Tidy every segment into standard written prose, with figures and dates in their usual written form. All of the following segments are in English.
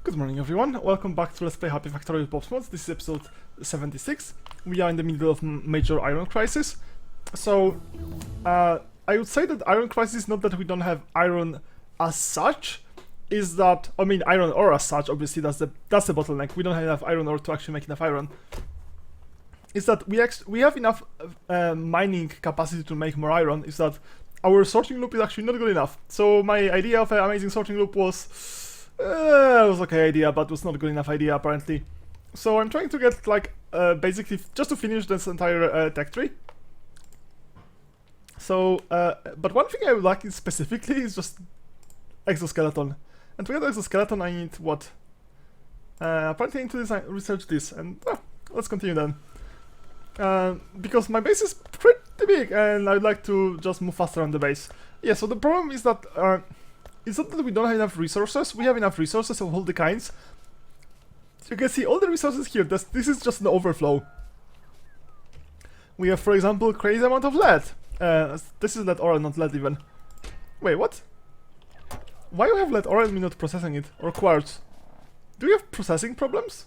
Good morning everyone, welcome back to Let's Play Happy Factorio with Bob's Mods. This is episode 76. We are in the middle of major iron crisis. So, I would say that iron crisis is not that we don't have iron as such, is that, I mean iron ore as such, obviously that's the bottleneck. We don't have enough iron ore to actually make enough iron. Is that we have enough mining capacity to make more iron, is that our sorting loop is actually not good enough. So my idea of an amazing sorting loop was... it was okay idea, but it was not a good enough idea apparently. So I'm trying to get like basically just to finish this entire tech tree. So, but one thing I would like specifically is just exoskeleton. And to get exoskeleton I need what? Apparently I need to research this, and let's continue then. Because my base is pretty big and I'd like to just move faster on the base. Yeah, so the problem is that it's not that we don't have enough resources, we have enough resources of all the kinds. You can see all the resources here, this is just an overflow. We have, for example, crazy amount of lead. This is lead ore, not lead even. Wait, what? Why do you have lead ore and me not processing it? Or quartz? Do we have processing problems?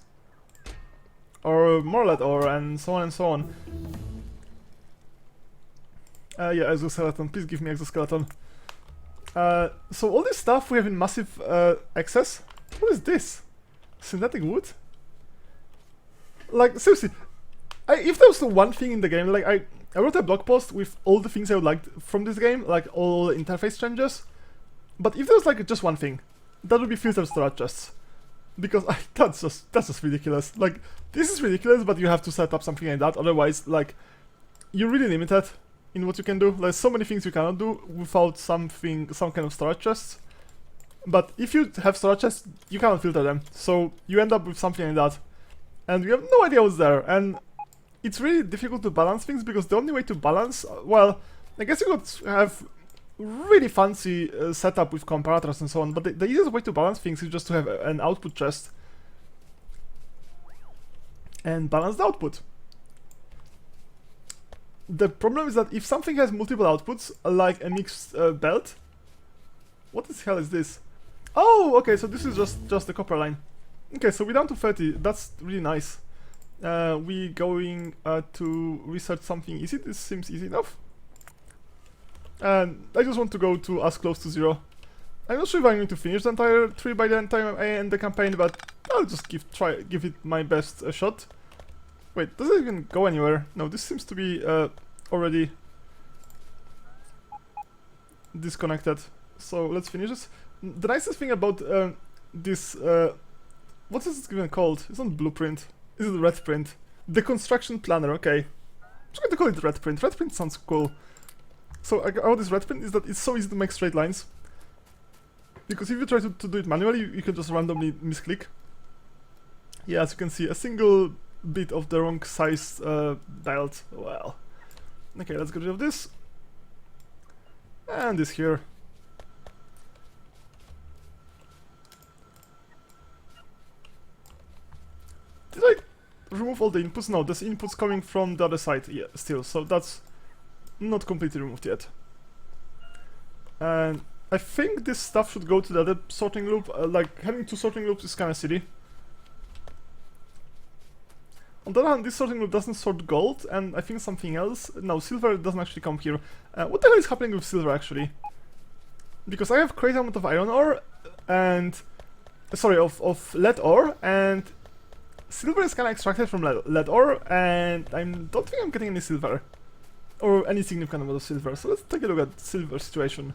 Or more lead ore and so on and so on. Yeah, exoskeleton, please give me exoskeleton. So all this stuff we have in massive excess. What is this? Synthetic wood? Like, seriously, if there was the one thing in the game, like I wrote a blog post with all the things I would like from this game, like all the interface changes. But if there was like just one thing, that would be filtered storage chests. Because that's just ridiculous. Like, this is ridiculous, but you have to set up something like that, otherwise, like, you're really limited in what you can do. There's so many things you cannot do without some kind of storage chests. But if you have storage chests, you cannot filter them, so you end up with something like that. And you have no idea what's there, and it's really difficult to balance things, because the only way to balance, well, I guess you could have really fancy setup with comparators and so on, but the easiest way to balance things is just to have an output chest and balance the output. The problem is that if something has multiple outputs, like a mixed belt... What the hell is this? Oh, okay, so this is just the copper line. Okay, so we're down to 30, that's really nice. We going to research something easy, this seems easy enough. And I just want to go to as close to 0. I'm not sure if I'm going to finish the entire tree by the time I end the campaign, but I'll just give it my best shot. Wait, does it even go anywhere? No, this seems to be already disconnected. So let's finish this. The nicest thing about this, what is it even called? It's not blueprint. This is red print. The construction planner. Okay, I'm just going to call it red print. Red print sounds cool. So about this red print is that it's so easy to make straight lines. Because if you try to do it manually, you can just randomly misclick. Yeah, as you can see, a single bit of the wrong size belt. Well, okay, let's get rid of this. And this here. Did I remove all the inputs? No, there's inputs coming from the other side, yeah, still, so that's not completely removed yet. And I think this stuff should go to the other sorting loop, like having two sorting loops is kinda silly. On the other hand, this sorting loop doesn't sort gold, and I think something else. No, silver doesn't actually come here. What the hell is happening with silver, actually? Because I have crazy amount of iron ore, and... sorry, of lead ore, and... silver is kinda extracted from lead ore, and I don't think I'm getting any silver. Or any significant amount of silver, so let's take a look at silver situation.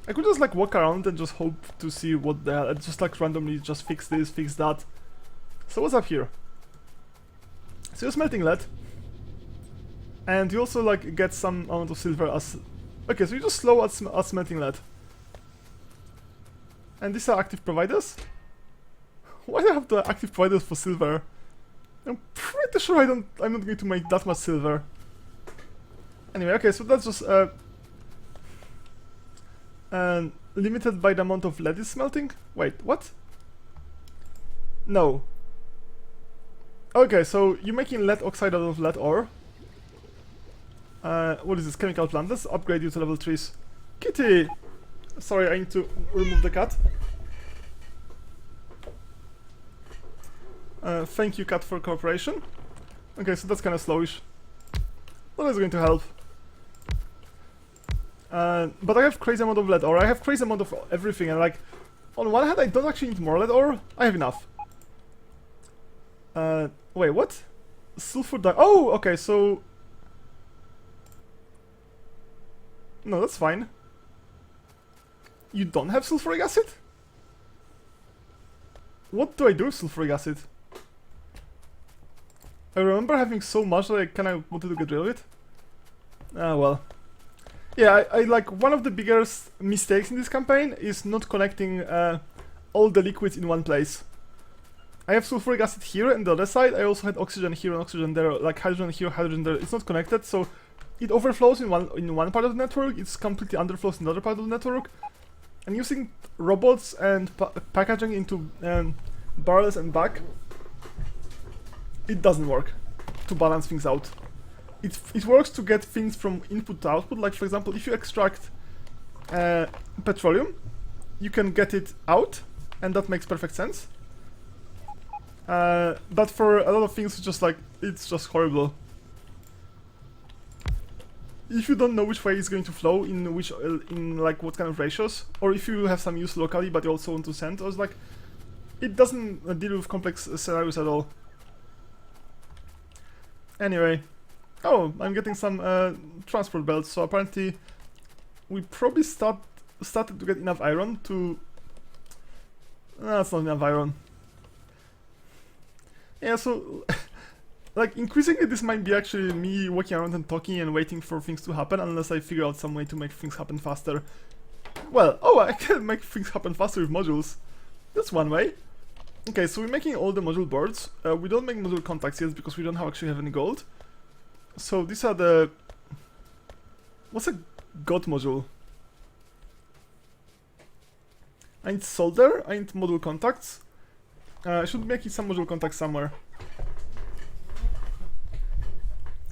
I could just like walk around and just hope to see what the hell, just like randomly just fix this, fix that. So what's up here? So you're smelting lead, and you also like get some amount of silver as... Okay, so you're just slow at smelting lead. And these are active providers? Why do I have the active providers for silver? I'm pretty sure I'm not going to make that much silver. Anyway, okay, so that's just limited by the amount of lead it's smelting? Wait, what? No. Okay, so you're making lead oxide out of lead ore. What is this? Chemical plant. Let's upgrade you to level 3s. Kitty! Sorry, I need to remove the cat. Thank you, cat, for cooperation. Okay, so that's kind of slowish. That is going to help. But I have crazy amount of lead ore. I have crazy amount of everything, and like, on one hand, I don't actually need more lead ore. I have enough. Wait, what? Sulfur di- Oh, okay, so... No, that's fine. You don't have sulfuric acid? What do I do with sulfuric acid? I remember having so much that I kinda wanted to get rid of it. Ah, well. Yeah, I like, one of the biggest mistakes in this campaign is not connecting all the liquids in one place. I have sulfuric acid here and the other side. I also had oxygen here and oxygen there, like hydrogen here, hydrogen there. It's not connected, so it overflows in one part of the network. It's completely underflows in the other part of the network. And using robots and packaging into barrels and back, it doesn't work to balance things out. It works to get things from input to output. Like, for example, if you extract petroleum, you can get it out, and that makes perfect sense. But for a lot of things, it's just horrible. If you don't know which way it's going to flow, in like what kind of ratios, or if you have some use locally but you also want to send, or like, it doesn't deal with complex scenarios at all. Anyway, oh, I'm getting some transport belts, so apparently we probably started to get enough iron to... that's not enough iron. Yeah, so... like, increasingly this might be actually me walking around and talking and waiting for things to happen, unless I figure out some way to make things happen faster. Well, oh, I can make things happen faster with modules. That's one way. Okay, so we're making all the module boards. We don't make module contacts yet because we don't actually have any gold. So these are the... What's a god module? I need solder, I need module contacts. I should make it some module contacts somewhere.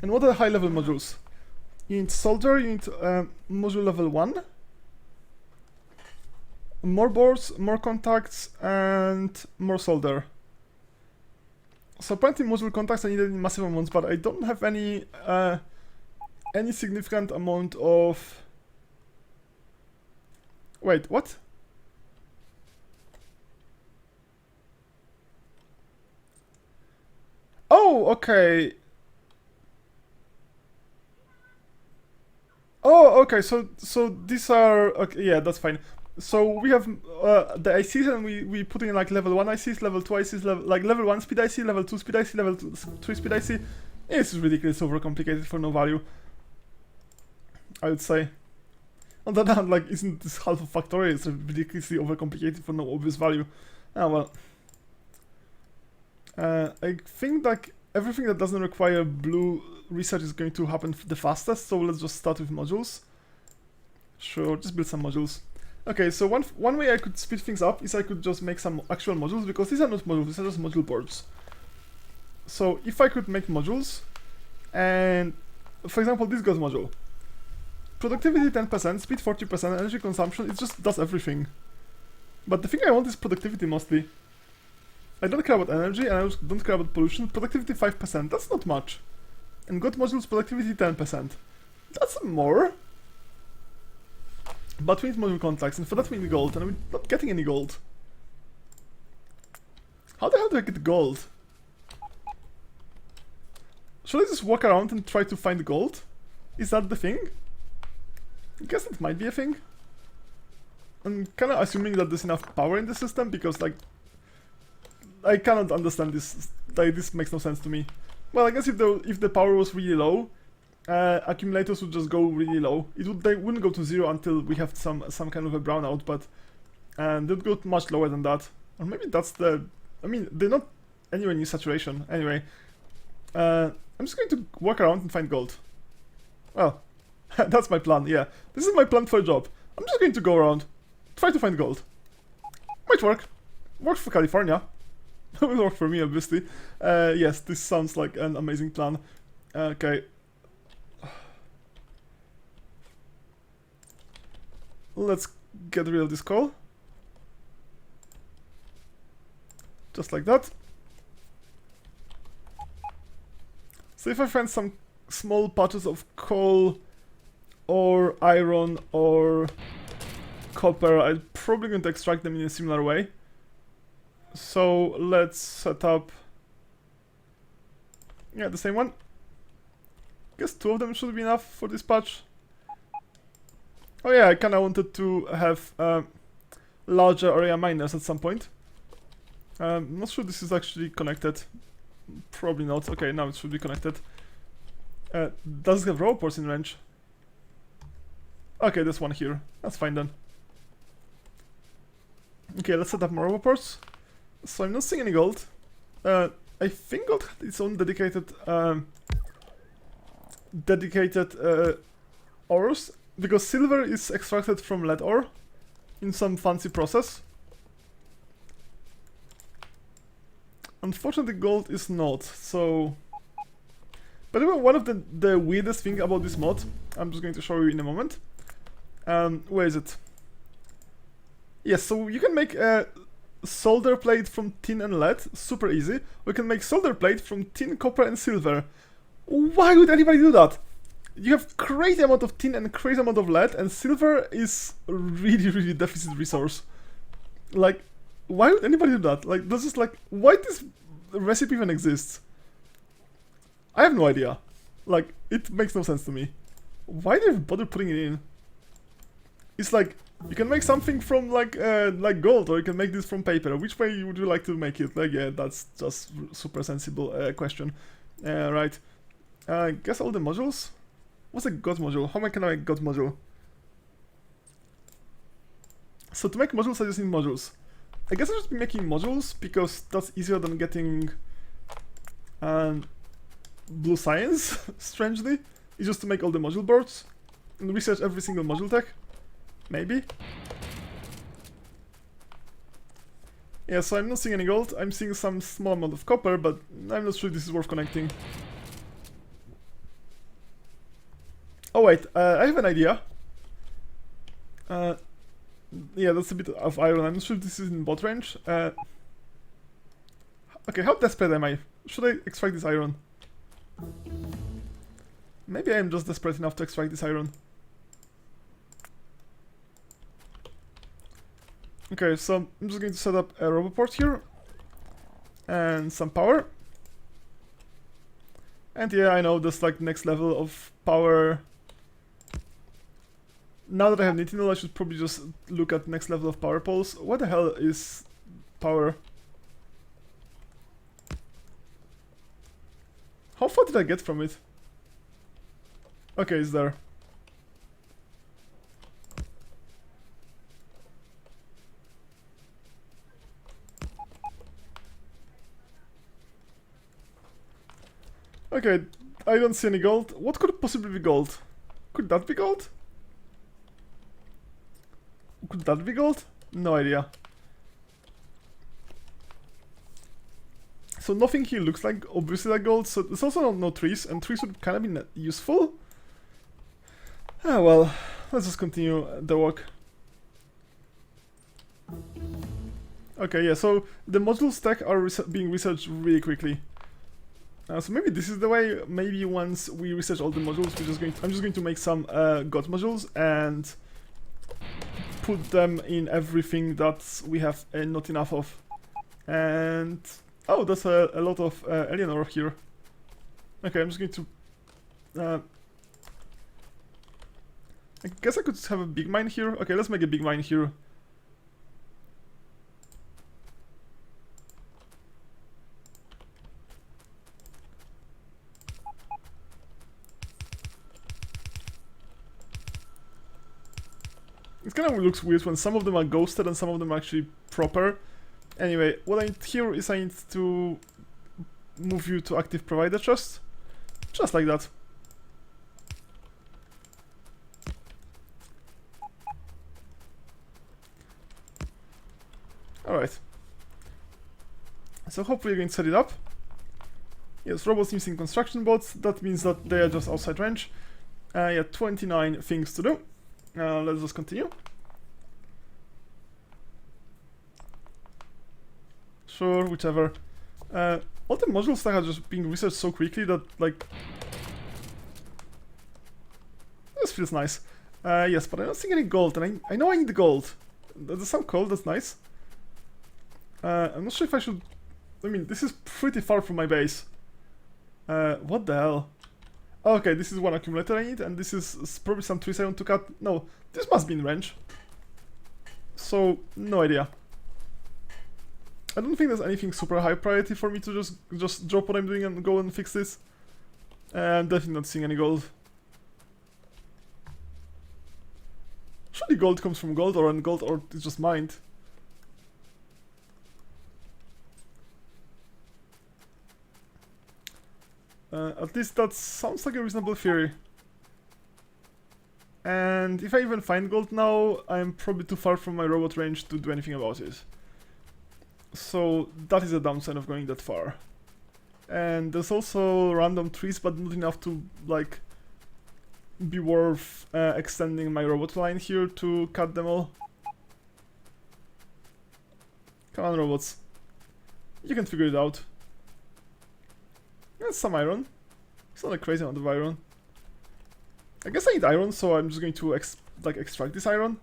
And what are high-level modules? You need solder, you need module level 1. More boards, more contacts, and more solder. So apparently module contacts I need in massive amounts, but I don't have any significant amount of... Wait, what? Oh, okay. Oh, okay, so these are... Okay, yeah, that's fine. So we have the ICs, and we put in like level 1 ICs, level 2 ICs, like level 1 speed IC, level 2 speed IC, level 3 speed IC. It's ridiculous overcomplicated for no value, I would say. On the other hand, like, isn't this half of Factorio? It's ridiculously overcomplicated for no obvious value. Ah, well. I think like everything that doesn't require blue research is going to happen the fastest, so let's just start with modules. Sure, just build some modules. Okay, so one way I could speed things up is I could just make some actual modules, because these are not modules, these are just module boards. So if I could make modules, and for example this goes module. Productivity 10%, speed 40%, energy consumption, it just does everything. But the thing I want is productivity mostly. I don't care about energy, and I don't care about pollution. Productivity 5%, that's not much. And God modules productivity 10%. That's more. But we need module contacts, and for that we need gold, and we're not getting any gold. How the hell do I get gold? Should I just walk around and try to find gold? Is that the thing? I guess that might be a thing. I'm kinda assuming that there's enough power in the system, because like... I cannot understand this, like, this makes no sense to me. Well, I guess if the power was really low, accumulators would just go really low. They wouldn't go to 0 until we have some kind of a brownout, but they'd go much lower than that. Or maybe that's the... I mean, they're not anywhere near saturation. Anyway, I'm just going to walk around and find gold. Well, that's my plan, yeah. This is my plan for a job. I'm just going to go around, try to find gold. Might work. Works for California. It will work for me, obviously. Yes, this sounds like an amazing plan. Okay. Let's get rid of this coal. Just like that. So if I find some small patches of coal or iron or copper, I'm probably going to extract them in a similar way. So let's set up, yeah, the same one. Guess 2 of them should be enough for this patch. Oh yeah, I kinda wanted to have larger area miners at some point. Not sure this is actually connected. Probably not. Okay, now it should be connected. Does it have roboports in range? Okay, there's one here. That's fine then. Okay, let's set up more roboports. So I'm not seeing any gold. I think gold had its own dedicated ores, because silver is extracted from lead ore in some fancy process. Unfortunately, gold is not, so... By the way, one of the weirdest thing about this mod, I'm just going to show you in a moment. Where is it? Yes, so you can make a solder plate from tin and lead, super easy. We can make solder plate from tin, copper and silver. Why would anybody do that? You have crazy amount of tin and crazy amount of lead, and silver is a really deficit resource. Like, why would anybody do that? Like, this is like, why this recipe even exists? I have no idea. Like, it makes no sense to me. Why do you bother putting it in? It's like, you can make something from like gold, or you can make this from paper. Which way would you like to make it? Like, yeah, that's just super sensible question. Right. Guess all the modules? What's a god module? How can I make god module? So to make modules, I just need modules. I guess I'll just be making modules, because that's easier than getting blue science, strangely. It's just to make all the module boards and research every single module tech. Maybe. Yeah, so I'm not seeing any gold. I'm seeing some small amount of copper, but I'm not sure this is worth connecting. Oh wait, I have an idea. Yeah, that's a bit of iron. I'm not sure if this is in bot range. Okay, how desperate am I? Should I extract this iron? Maybe I am just desperate enough to extract this iron. Okay, so I'm just going to set up a roboport here. And some power. And yeah, I know that's like next level of power. Now that I have Nitinol, I should probably just look at next level of power poles. What the hell is power? How far did I get from it? Okay, it's there. Okay, I don't see any gold. What could possibly be gold? Could that be gold? Could that be gold? No idea. So nothing here looks like obviously like gold, so there's also no trees, and trees would kind of be useful. Ah well, let's just continue the walk. Okay, yeah, so the module stack are being researched really quickly. So maybe this is the way. Maybe once we research all the modules, I'm just going to make some god modules and put them in everything that we have not enough of. And oh, there's a lot of alien ore here. Okay, I'm just going to I guess I could have a big mine here. Okay, let's make a big mine here. It kind of looks weird when some of them are ghosted and some of them are actually proper. Anyway, what I need here is I need to move you to active provider chest. Just like that. Alright. So hopefully you're going to set it up. Yes, robots using construction bots. That means that they are just outside range. Yeah, 29 things to do. Let's just continue. Sure, whichever. All the modules that are just being researched so quickly that, like... This feels nice. Yes, but I don't see any gold, and I know I need gold. There's some coal, that's nice. I'm not sure if I should... I mean, this is pretty far from my base. What the hell? Okay, this is one accumulator I need, and this is probably some trees I want to cut. No, this must be in range. So, no idea. I don't think there's anything super high priority for me to just drop what I'm doing and go and fix this. I'm definitely not seeing any gold. Surely gold comes from gold ore, and gold ore is just mined. At least that sounds like a reasonable theory. And if I even find gold now, I'm probably too far from my robot range to do anything about it. So that is a downside of going that far. And there's also random trees, but not enough to, like, be worth extending my robot line here to cut them all. Come on, robots. You can figure it out. That's some iron. It's not a crazy amount of iron. I guess I need iron, so I'm just going to extract this iron.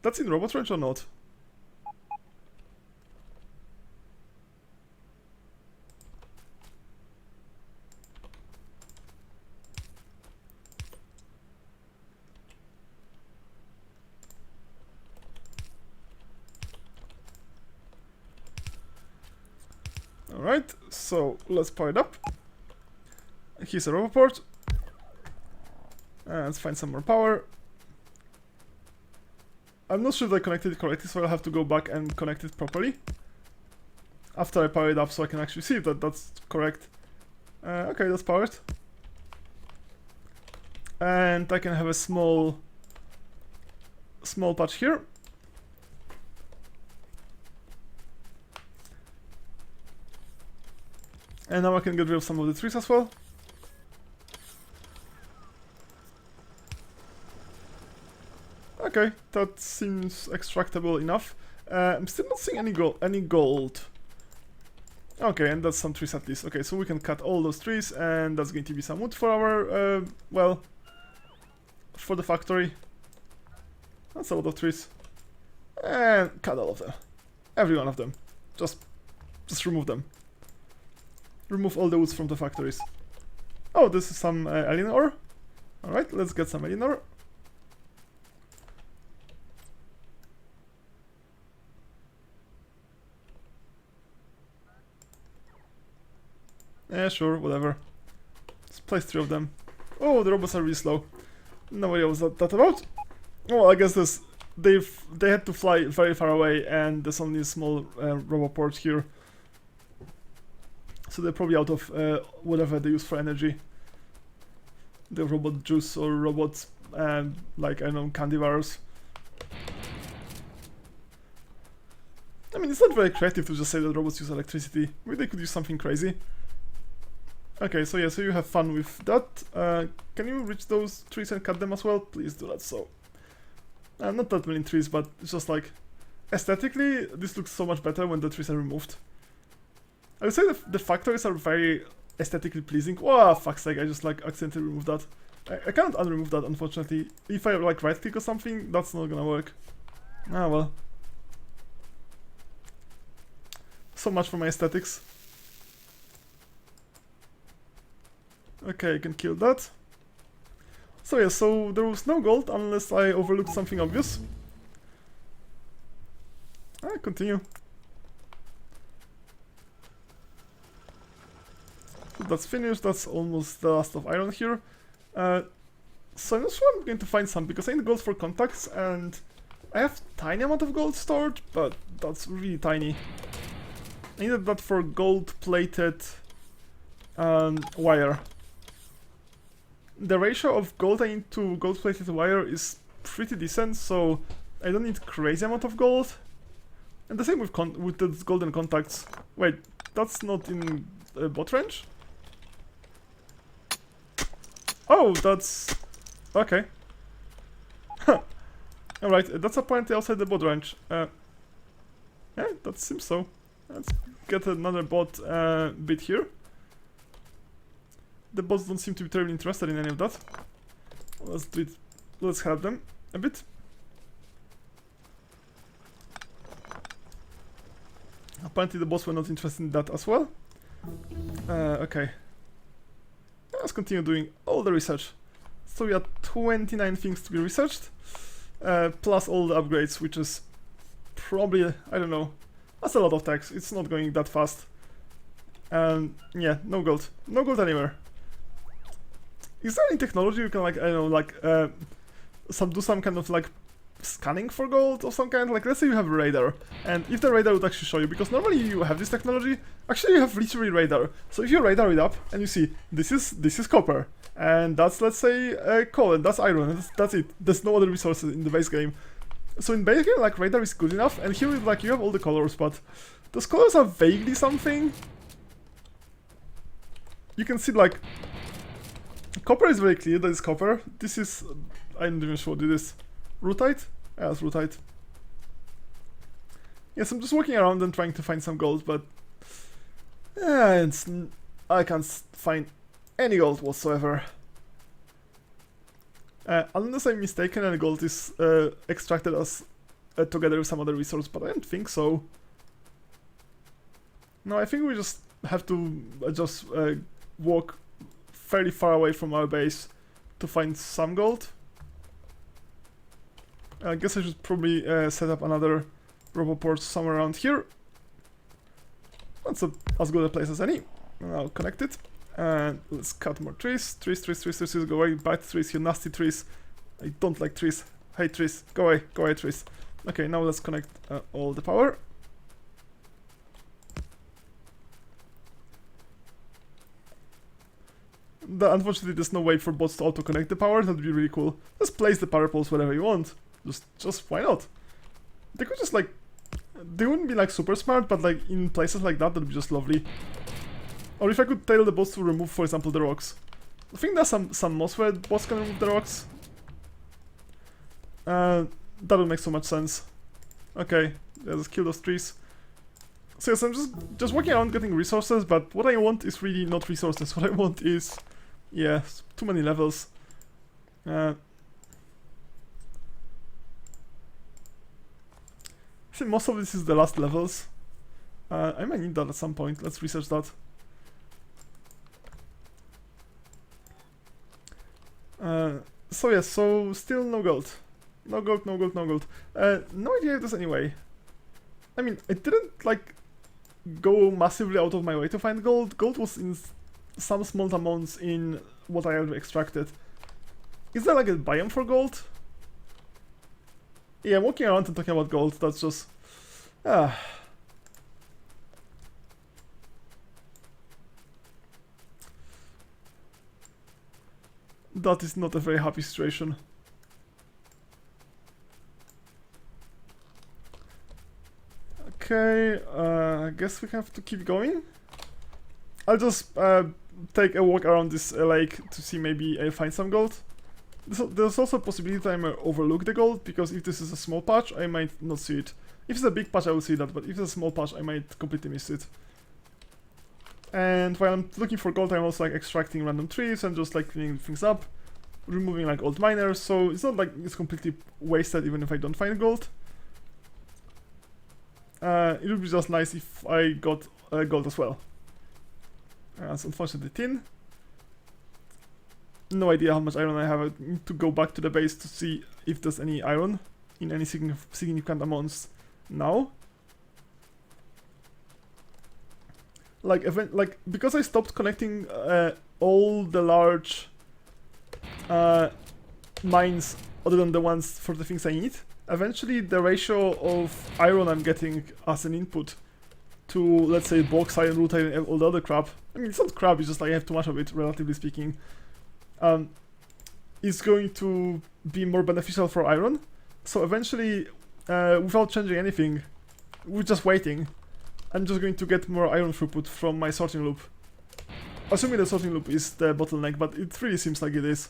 That's in robot range or not? Alright, so let's power it up. Here's a robot port. Let's find some more power. I'm not sure if I connected it correctly, so I'll have to go back and connect it properly after I power it up, so I can actually see that that's correct. Okay, that's powered. And I can have a small patch here. And now I can get rid of some of the trees as well. Okay, that seems extractable enough. I'm still not seeing any gold. Okay, and that's some trees at least. Okay, so we can cut all those trees, and that's going to be some wood for our, well, for the factory. That's a lot of trees. And cut all of them. Every one of them. Just remove them. Remove all the woods from the factories. Oh, this is some alien ore. Alright, let's get some alien ore. Yeah, sure, whatever. Let's place 3 of them. Oh, the robots are really slow. No idea what was that about. Oh, I guess they had to fly very far away, and there's only a small robot port here. So they're probably out of whatever they use for energy. The robot juice or robots, like, I don't know, candy bars. I mean, it's not very creative to just say that robots use electricity. Maybe they could use something crazy. Okay, so yeah, so you have fun with that. Can you reach those trees and cut them as well? Please do that. So, not that many trees, but it's just like, aesthetically, this looks so much better when the trees are removed. I would say the factories are very aesthetically pleasing. Oh, fuck's sake, I just like accidentally removed that. I can't unremove that, unfortunately. If I like right click or something, that's not gonna work. Ah, well. So much for my aesthetics. Okay, I can kill that. So yeah, so there was no gold unless I overlooked something obvious. Continue. That's finished, that's almost the last of iron here. So I'm not sure I'm going to find some, because I need gold for contacts, and I have tiny amount of gold stored, but that's really tiny. I needed that for gold-plated wire. The ratio of gold I need to gold-plated wire is pretty decent, so I don't need crazy amount of gold. And the same with the golden contacts. Wait, that's not in bot range? Oh, that's... okay. Alright, that's apparently outside the bot range. Yeah, that seems so. Let's get another bot bit here. The bots don't seem to be terribly interested in any of that. Let's do it. Let's help them a bit. Apparently the bots were not interested in that as well. Okay. Let's continue doing all the research. So we have 29 things to be researched. Plus all the upgrades, which is probably, I don't know, that's a lot of text. It's not going that fast. Yeah, no gold. No gold anywhere. Is there any technology you can, like, I don't know, like, do some kind of, like, scanning for gold or some kind? Like, let's say you have a radar, and if the radar would actually show you, because normally you have this technology, actually you have literally radar. So if you radar it up, and you see, this is copper, and that's, let's say, coal, and that's iron, and that's it. There's no other resources in the base game. So in base game, like, radar is good enough, and here, like, you have all the colors, but those colors are vaguely something. You can see, like, copper is very clear that it's copper. This is, I'm not even sure what it is. Rutite? Yeah, it's rutite. Yes, I'm just walking around and trying to find some gold, but I can't find any gold whatsoever. Unless I'm mistaken and gold is extracted as together with some other resource, but I don't think so. No, I think we just have to just walk fairly far away from our base to find some gold. I guess I should probably set up another roboport somewhere around here. That's as good a place as any. I'll connect it. And let's cut more trees. Trees, go away. Bad trees, you nasty trees. I don't like trees. Hate trees. Go away, trees. Okay, now let's connect all the power. Unfortunately, there's no way for bots to auto-connect the power. That would be really cool. Just place the power poles wherever you want. Just why not? They could just, like, they wouldn't be like super smart, but like in places like that, that'd be just lovely. Or if I could tell the bots to remove, for example, the rocks. I think there's some mods where bots can remove the rocks. That would make so much sense. Okay, let's kill those trees. So yes, I'm just walking around getting resources, but what I want is really not resources. What I want is, yeah, too many levels. I think most of this is the last levels. I might need that at some point. Let's research that. So yes, so still no gold. No gold. No idea if there's any way. I mean, I didn't like go massively out of my way to find gold. Gold was in some small amounts in what I have extracted. Is there like a biome for gold? Yeah, I'm walking around and talking about gold. That's just that is not a very happy situation. Okay, I guess we have to keep going. I'll just take a walk around this lake to see maybe I find some gold. There's also a possibility that I might overlook the gold, because if this is a small patch, I might not see it. If it's a big patch, I will see that, but if it's a small patch, I might completely miss it. And while I'm looking for gold, I'm also like extracting random trees and just like cleaning things up, removing like old miners, so it's not like it's completely wasted even if I don't find gold. It would be just nice if I got gold as well. So unfortunately tin. No idea how much iron I have. I need to go back to the base to see if there's any iron in any significant amounts now. Like because I stopped connecting all the large mines other than the ones for the things I need, eventually the ratio of iron I'm getting as an input to, let's say, bauxite and rutile and all the other crap, I mean, it's not crap, it's just like I have too much of it, relatively speaking, is going to be more beneficial for iron. So eventually, without changing anything, we're just waiting, I'm just going to get more iron throughput from my sorting loop. Assuming the sorting loop is the bottleneck, but it really seems like it is.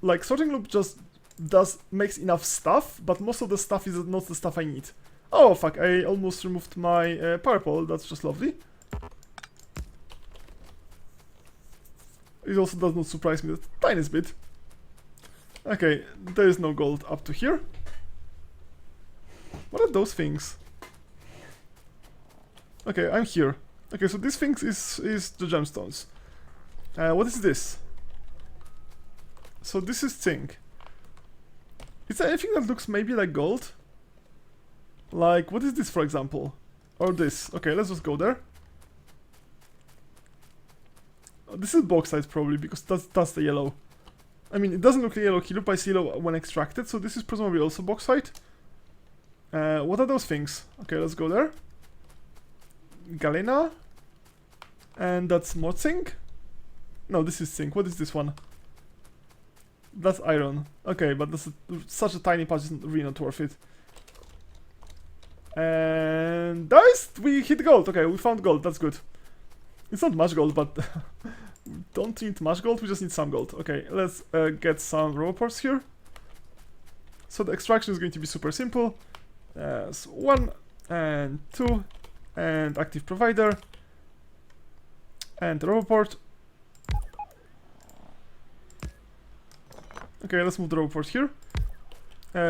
Like, sorting loop just makes enough stuff, but most of the stuff is not the stuff I need. Oh fuck, I almost removed my power pole, that's just lovely. It also does not surprise me the tiniest bit. Okay, there is no gold up to here. What are those things? Okay, I'm here. Okay, so these things is the gemstones. What is this? So this is zinc. Is there anything that looks maybe like gold? Like, what is this, for example? Or this? Okay, let's just go there. Oh, this is bauxite probably, because that's the yellow. I mean, it doesn't look yellow here, but I see yellow when extracted, so this is presumably also bauxite. What are those things? Okay, let's go there. Galena. And that's more zinc. No, this is zinc. What is this one? That's iron. Okay, but that's such a tiny patch, it's really not worth it. And guys, we hit gold. Okay, we found gold. That's good. It's not much gold, but we don't need much gold. We just need some gold. Okay, let's get some roboports here. So the extraction is going to be super simple. So 1 and 2 and active provider and roboport. Okay, let's move the roboport here.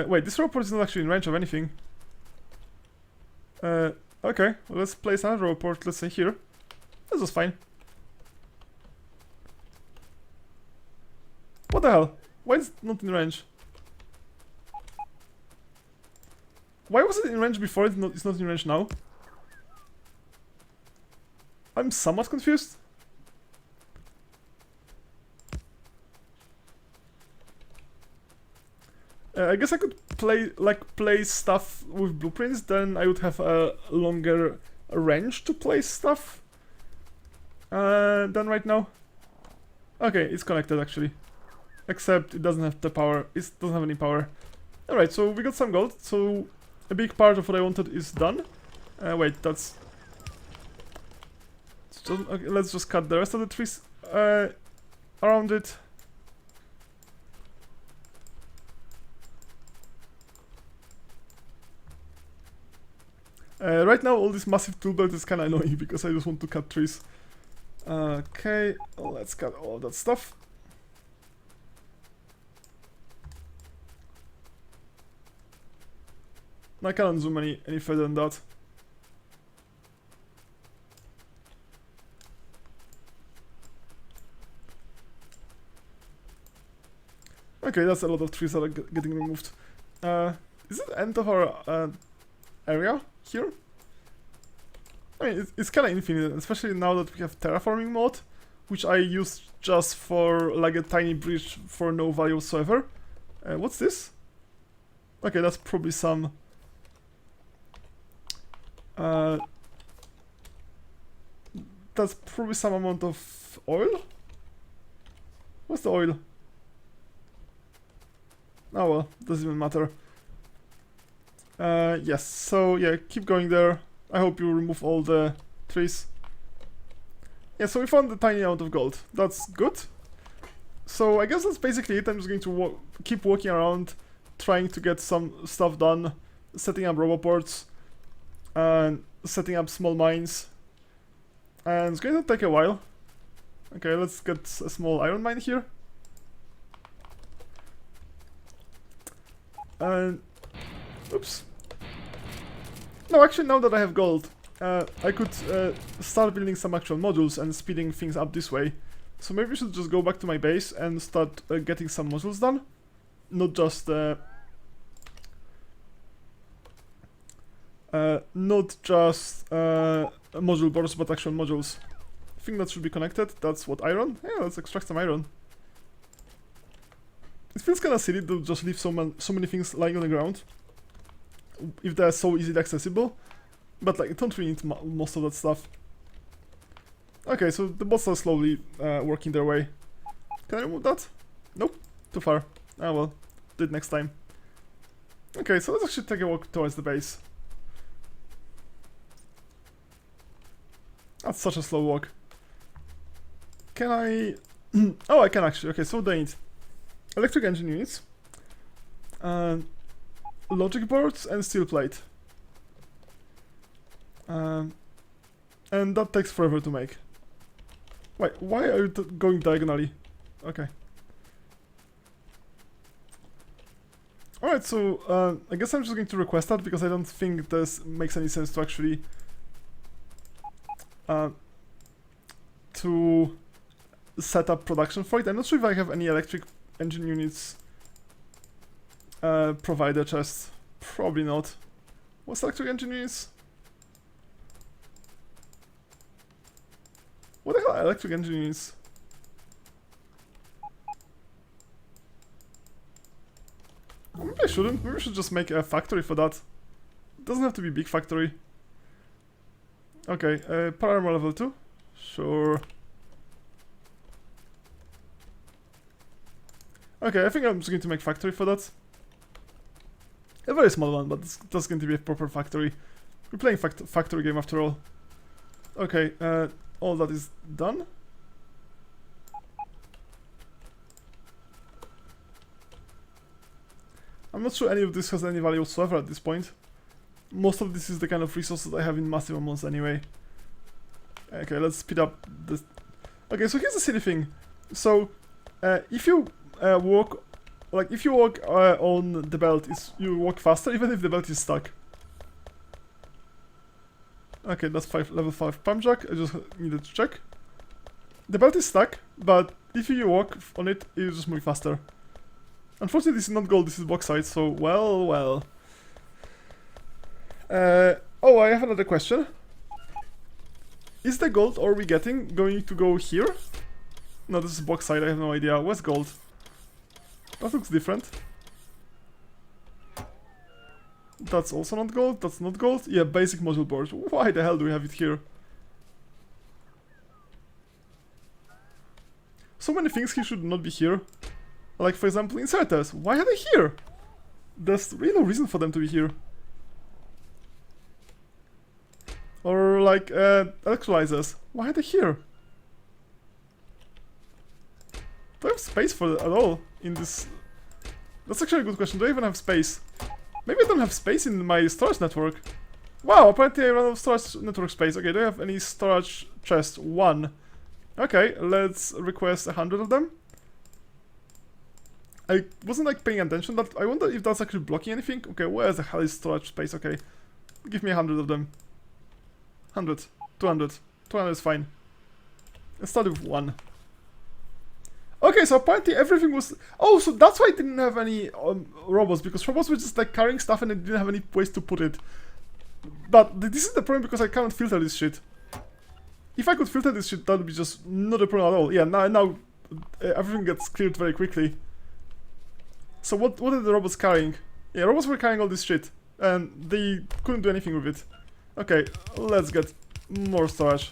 Wait, this roboport is not actually in range of anything. Okay, well, let's place another roboport, let's say here. This is fine. What the hell? Why is it not in range? Why was it in range before? It's not in range now. I'm somewhat confused. I guess I could place stuff with blueprints, then I would have a longer range to place stuff than right now. Okay, it's connected actually. Except it doesn't have the power, it doesn't have any power. Alright, so we got some gold, so a big part of what I wanted is done. Wait, that's... Okay, let's just cut the rest of the trees around it. Right now all this massive tool belt is kinda annoying because I just want to cut trees. Okay, let's cut all of that stuff. I can't zoom any further than that. Okay, that's a lot of trees that are getting removed. Is it the end of our area here? I mean, it's kind of infinite, especially now that we have terraforming mode, which I use just for like a tiny bridge for no value whatsoever. What's this? Okay, that's probably some... that's probably some amount of oil? What's the oil? Oh well, doesn't even matter. Yes, so yeah, keep going there. I hope you remove all the trees. Yeah, so we found a tiny amount of gold. That's good. So I guess that's basically it. I'm just going to keep walking around, trying to get some stuff done, setting up roboports, and setting up small mines. And it's going to take a while. Okay, let's get a small iron mine here. And... oops. No, actually, now that I have gold, I could start building some actual modules and speeding things up this way. So maybe I should just go back to my base and start getting some modules done. Not just module boards, but actual modules. I think that should be connected. That's what, iron? Yeah, let's extract some iron. It feels kinda silly to just leave so many things lying on the ground, if they're so easily accessible, but like, I don't really need most of that stuff. Okay, so the bots are slowly working their way. Can I remove that? Nope, too far. Ah well, do it next time. Okay, so let's actually take a walk towards the base. That's such a slow walk. Can I... oh, I can actually. Okay, so they need electric engine units, logic boards and steel plate. And that takes forever to make. Wait, why are you going diagonally? Okay. Alright, so I guess I'm just going to request that because I don't think this makes any sense to actually to set up production for it. I'm not sure if I have any electric engine units provider chests. Probably not. What's electric engine units? What the hell are electric engine units? Maybe I shouldn't. Maybe we should just make a factory for that. It doesn't have to be a big factory. Okay, power armor level 2. Sure. Okay, I think I'm just going to make factory for that. A very small one, but that's going to be a proper factory. We're playing factory game after all. Okay, all that is done. I'm not sure any of this has any value whatsoever at this point. Most of this is the kind of resources I have in massive amounts anyway. Okay, let's speed up this. Okay, so here's the silly thing. So, if you walk, like if you walk on the belt, you walk faster even if the belt is stuck. Okay, that's level 5 pump jack. I just needed to check. The belt is stuck, but if you walk on it, you just move faster. Unfortunately, this is not gold, this is bauxite, so well. Oh, I have another question. Is the gold ore we getting going to go here? No, this is bauxite, I have no idea. Where's gold? That looks different. That's also not gold, that's not gold. Yeah, basic module board. Why the hell do we have it here? So many things here should not be here. Like, for example, inserters. Why are they here? There's really no reason for them to be here. Or, like, electrolyzers. Why are they here? Do I have space for it at all in this? That's actually a good question. Do I even have space? Maybe I don't have space in my storage network. Wow, apparently I run out of storage network space. Okay, do I have any storage chests? 1. Okay, let's request 100 of them. I wasn't like paying attention, but I wonder if that's actually blocking anything. Okay, where the hell is storage space? Okay, give me 100 of them. 100, 200, 200 is fine. Let's start with 1. Okay, so apparently everything was... Oh, so that's why I didn't have any robots, because robots were just like carrying stuff and I didn't have any place to put it. But this is the problem because I cannot filter this shit. If I could filter this shit, that would be just not a problem at all. Yeah, now everything gets cleared very quickly. So what are the robots carrying? Yeah, robots were carrying all this shit, and they couldn't do anything with it. Okay, let's get more storage.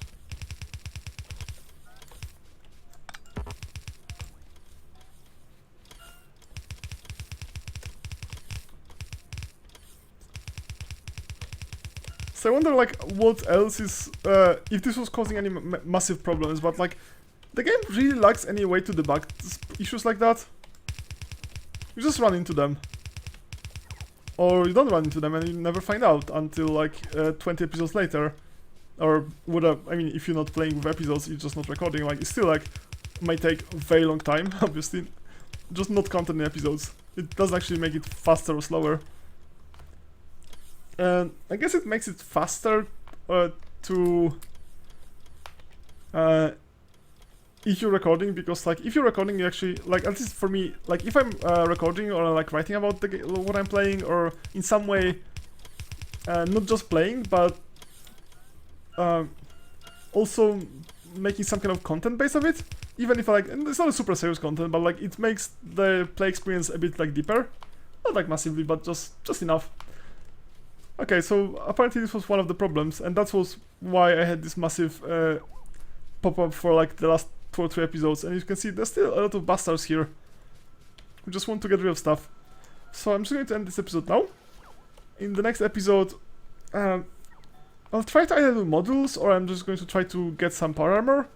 So I wonder, like, what else is, if this was causing any massive problems, but, like, the game really lacks any way to debug issues like that. You just run into them. Or you don't run into them and you never find out until like 20 episodes later. Or whatever, I mean, if you're not playing with episodes, you're just not recording, like, it still like might take a very long time, obviously. Just not counting the episodes. It doesn't actually make it faster or slower. And I guess it makes it faster to if you're recording, because like if you're recording, you actually, like, at least for me, like if I'm recording or like writing about what I'm playing, or in some way not just playing but also making some kind of content base of it, even if like, and it's not a super serious content, but like it makes the play experience a bit like deeper, not like massively, but just enough. Okay, so apparently this was one of the problems, and that was why I had this massive pop-up for like the last 2 or 3 episodes, and you can see there's still a lot of bastards here who just want to get rid of stuff. So I'm just going to end this episode now. In the next episode, I'll try to either do modules, or I'm just going to try to get some power armor.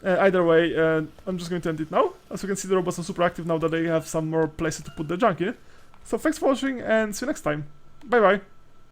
Either way, I'm just going to end it now. As you can see, the robots are super active now that they have some more places to put their junk in. So thanks for watching and see you next time. Bye bye.